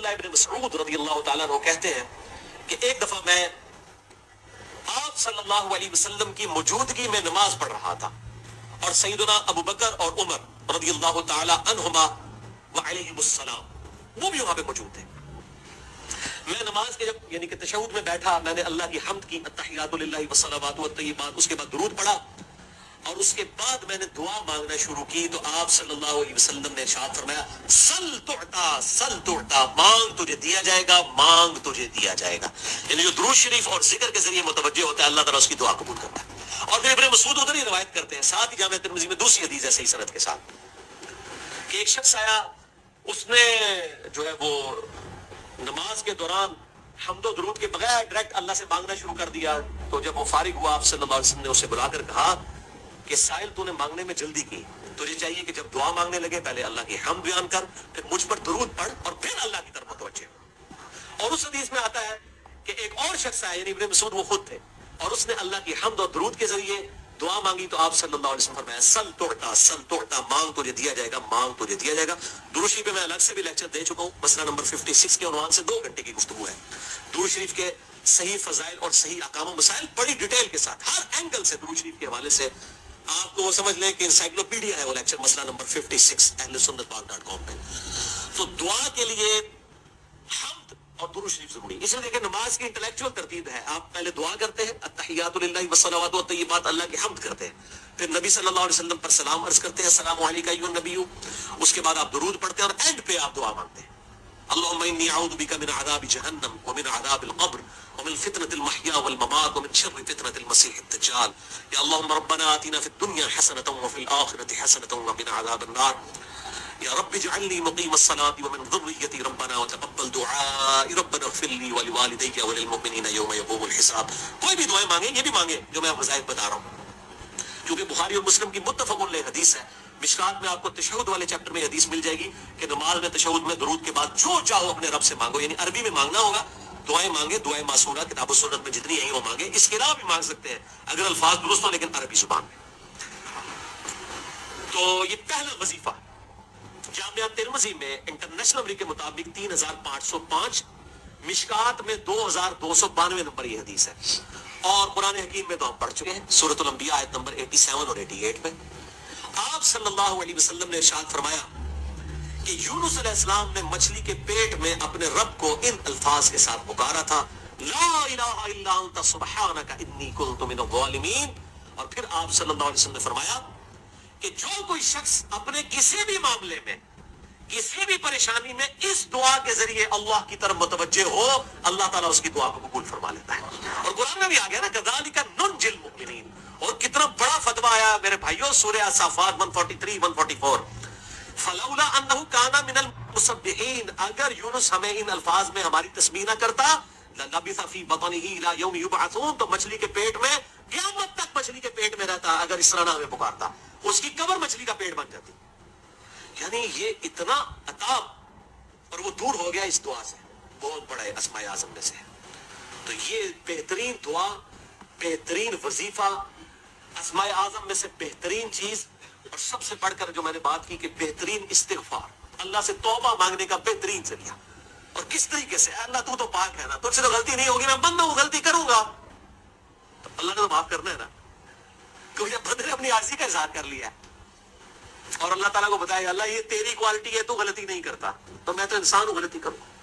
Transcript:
عبداللہ ابن مسعود رضی اللہ تعالیٰ عنہ کہتے ہیں کہ ایک دفعہ میں آپ صلی اللہ علیہ وسلم کی موجودگی میں نماز پڑھ رہا تھا اور سیدنا ابو بکر اور عمر رضی اللہ تعالی عنہما وعلیہم السلام وہ بھی وہاں پہ موجود تھے. میں نماز کے جب یعنی کہ تشہد میں بیٹھا، میں نے اللہ کی حمد کی، التحیات للہ والصلوات والطیبات، اس کے بعد درود پڑھا اور اس کے بعد میں نے دعا مانگنا شروع کی تو آپ صلی اللہ علیہ وسلم نے ارشاد فرمایا سل تعطا سل تعطا، مانگ تجھے دیا جائے گا، مانگ تجھے دیا جائے گا. یعنی جو درود شریف اور ذکر کے ذریعے متوجہ ہوتا ہے اللہ تعالیٰ اس کی دعا قبول کرتا ہے. اور پھر ابن مسعود ادھر ہی روایت کرتے ہیں، ساتھ ہی جامع ترمذی میں دوسری حدیث ہے صحیح سند کے ساتھ، کہ ایک شخص آیا، اس نے جو ہے وہ نماز کے دوران حمد و درود کے بغیر ڈائریکٹ اللہ سے مانگنا شروع کر دیا. تو جب وہ فارغ ہوا آپ صلی اللہ علیہ وسلم نے اسے بلا کر کہا کہ سائل تو نے مانگنے میں جلدی کی، تجھے چاہیے کہ جب دعا مانگنے لگے پہلے اللہ کی حمد بیان کر، پھر مجھ پر درود پڑھ اور پھر اللہ کی طرف متوجہ. اور اس حدیث میں آتا ہے کہ ایک اور شخص آیا، یعنی ابن مسعود وہ خود تھے، اور اس نے اللہ کی حمد اور درود کے ذریعے دعا مانگی تو آپ صلی اللہ علیہ وسلم فرمایا سل توڑتا، مانگ تجھے دیا جائے گا، مانگ تجھے دیا جائے گا. درود شریف پہ میں الگ سے بھی لیکچر دے چکا ہوں، مسئلہ نمبر 56 کے عنوان سے 2 گھنٹے کی گفتگو ہے. درود شریف کے صحیح فضائل اور صحیح احکام و مسائل بڑی ڈیٹیل کے ساتھ ہر اینگل سے درود شریف کے حوالے سے آپ کو وہ سمجھ لیں کہ انسائکلوپیڈیا ہے وہ لیکچر، مسئلہ نمبر 56 ahlsunnatpak.com پہ. تو دعا کے لیے حمد اور درود شریف ضروری. اس لیے دیکھیں نماز کی انٹلیکچوئل ترتیب ہے، آپ پہلے دعا کرتے ہیں التحیات للہ والصلوات والطیبات، اللہ کی حمد کرتے ہیں، پھر نبی صلی اللہ علیہ وسلم پر سلام عرض کرتے ہیں السلام علیکم ایھا النبی، اس کے بعد آپ درود پڑھتے ہیں اور اینڈ پہ آپ دعا مانگتے ہیں اللهم انی اعوذ بک من عذاب جہنم ومن عذاب القبر ومن فتنة المحیا والممات ومن شر فتنة المسیح الدجال. یا اللهم ربنا آتنا فی الدنیا حسنة وفی الآخرة حسنة وقنا عذاب النار. یا رب اجعلنی مقیم الصلاة ومن ذریتی ربنا وتقبل دعائی ربنا اغفر لی ولوالدی وللمؤمنین یوم یقوم الحساب. کوئی بھی دعائیں مانگیں، یہ بھی مانگیں جو میں وظائف بتا رہا ہوں، کیونکہ بخاری اور مسلم کی متفق علیہ حدیث ہے. مشکات میں آپ کو تشہد والے چیپٹر میں حدیث مل جائے گی کہ نماز میں تشہد میں درود کے بعد جو چاہو اپنے رب سے مانگو، یعنی عربی میں مانگنا ہوگا، دعائیں مانگے، دعائیں معصورہ کتاب و سنت میں جتنی ہیں وہ مانگے، اس کے علاوہ بھی مانگ سکتے ہیں اگر الفاظ درست ہوں لیکن عربی زبان میں. تو یہ پہلا وظیفہ جامعہ ترمذی میں انٹرنیشنل نمبر کے مطابق 3505، مشکات میں 2292 نمبر یہ حدیث ہے. اور قرآن حکیم میں تو ہم پڑھ چکے ہیں سورۃ الانبیاء آیت نمبر 87 اور 88 میں آپ صلی اللہ علیہ وسلم نے ارشاد فرمایا کہ یونس علیہ السلام نے مچھلی کے پیٹ میں اپنے رب کو ان الفاظ کے ساتھ پکارا تھا لا الہ الا انت سبحانک انی کنت من الظالمین. اور پھر آپ صلی اللہ علیہ وسلم نے فرمایا کہ جو کوئی شخص اپنے کسی بھی معاملے میں کسی بھی پریشانی میں اس دعا کے ذریعے اللہ کی طرف متوجہ ہو، اللہ تعالیٰ اس کی دعا کو قبول فرما لیتا ہے. اور قرآن میں بھی آ گیا نا کذالک ننجی المؤمنین. اور کتنا بڑا فتویٰ آیا میرے بھائیوں، سورہ الصافات 143 144 فلولا انہ کان من المسبحین، اگر یونس ہمیں ان الفاظ میں ہماری تسبیح نہ کرتا للبث فی بطنہ الی یوم یبعثون، تو مچھلی کے پیٹ میں قیامت تک مچھلی کے پیٹ میں رہتا اگر اس طرح نہ ہمیں پکارتا، اس کی قبر مچھلی کا پیٹ بن جاتی. یعنی یہ اتنا عطا اور وہ دور ہو گیا اس دعا سے، بہت بڑا اسماء اعظم میں سے ہے. تو یہ بہترین دعا، بہترین وظیفہ، اسماء اعظم میں سے بہترین چیز، اور سب سے بڑھ کر جو میں نے بات کی کہ بہترین استغفار، اللہ سے توبہ مانگنے کا بہترین ذریعہ. اور کس طریقے سے؟ اللہ تو پاک ہے نا، تجھ سے تو غلطی نہیں ہوگی، میں بندہ ہوں غلطی کروں گا، تو اللہ نے تو معاف کرنا ہے نا، کیونکہ بندے نے اپنی عاجزی کا اظہار کر لیا ہے اور اللہ تعالیٰ کو بتایا اللہ یہ تیری کوالٹی ہے، تو غلطی نہیں کرتا، تو میں تو انسان ہوں غلطی کروں.